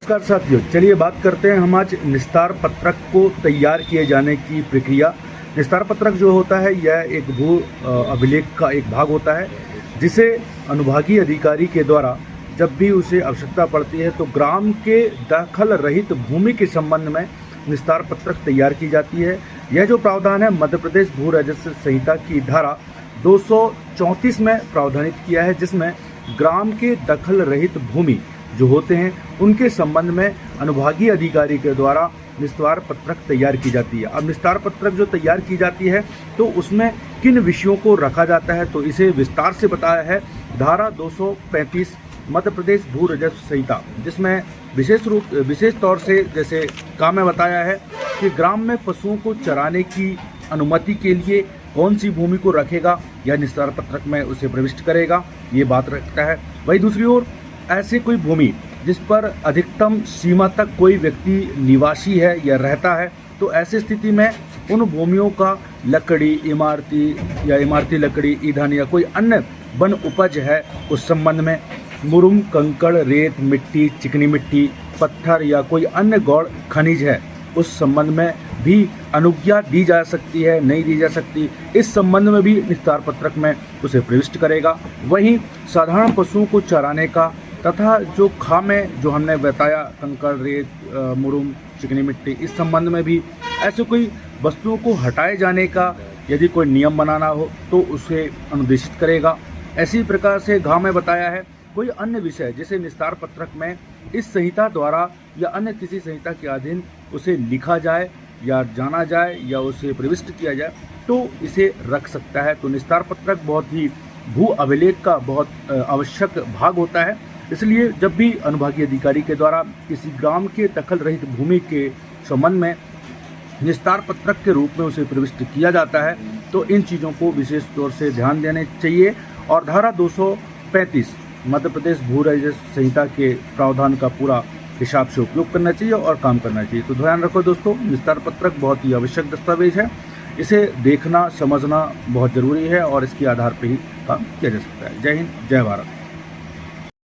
नमस्कार साथियों, चलिए बात करते हैं हम आज निस्तार पत्रक को तैयार किए जाने की प्रक्रिया। निस्तार पत्रक जो होता है यह एक भू अभिलेख का एक भाग होता है, जिसे अनुभागीय अधिकारी के द्वारा जब भी उसे आवश्यकता पड़ती है तो ग्राम के दखल रहित भूमि के संबंध में निस्तार पत्रक तैयार की जाती है। यह जो प्रावधान है मध्य प्रदेश भू राजस्व संहिता की धारा 234 में प्रावधानित किया है, जिसमें ग्राम के दखल रहित भूमि जो होते हैं उनके संबंध में अनुभागीय अधिकारी के द्वारा निस्तार पत्रक तैयार की जाती है। अब निस्तार पत्रक जो तैयार की जाती है तो उसमें किन विषयों को रखा जाता है तो इसे विस्तार से बताया है धारा 235 मध्य प्रदेश भू राजस्व संहिता, जिसमें विशेष तौर से जैसे काम में बताया है कि ग्राम में पशुओं को चराने की अनुमति के लिए कौन सी भूमि को रखेगा, यह निस्तार पत्रक में उसे प्रविष्ट करेगा, ये बात रखता है। वही दूसरी ओर ऐसे कोई भूमि जिस पर अधिकतम सीमा तक कोई व्यक्ति निवासी है या रहता है तो ऐसी स्थिति में उन भूमियों का लकड़ी इमारती लकड़ी, ईंधन या कोई अन्य वन उपज है उस संबंध में मुरुम, कंकड़, रेत, मिट्टी, चिकनी मिट्टी, पत्थर या कोई अन्य गौण खनिज है उस संबंध में भी अनुज्ञा दी जा सकती है, नहीं दी जा सकती, इस संबंध में भी निस्तार पत्रक में उसे प्रविष्ट करेगा। वहीं साधारण पशुओं को चराने का तथा जो खामें जो हमने बताया कंकड़, रेत, मुरुम, चिकनी मिट्टी, इस संबंध में भी ऐसे कोई वस्तुओं को हटाए जाने का यदि कोई नियम बनाना हो तो उसे अनुदेशित करेगा। ऐसी प्रकार से घाव में बताया है कोई अन्य विषय जिसे निस्तार पत्रक में इस संहिता द्वारा या अन्य किसी संहिता के अधीन उसे लिखा जाए या जाना जाए या उसे प्रविष्ट किया जाए तो इसे रख सकता है। तो निस्तार पत्रक बहुत ही भू अभिलेख का बहुत आवश्यक भाग होता है, इसलिए जब भी अनुभागीय अधिकारी के द्वारा किसी ग्राम के दखल रहित भूमि के संबंध में निस्तार पत्रक के रूप में उसे प्रविष्ट किया जाता है तो इन चीज़ों को विशेष तौर से ध्यान देने चाहिए और धारा 235 मध्य प्रदेश भू राजस्व संहिता के प्रावधान का पूरा हिसाब से उपयोग करना चाहिए और काम करना चाहिए। तो ध्यान रखो दोस्तों, निस्तार पत्रक बहुत ही आवश्यक दस्तावेज है, इसे देखना समझना बहुत ज़रूरी है और इसके आधार पर ही काम किया जा सकता है। जय हिंद, जय भारत।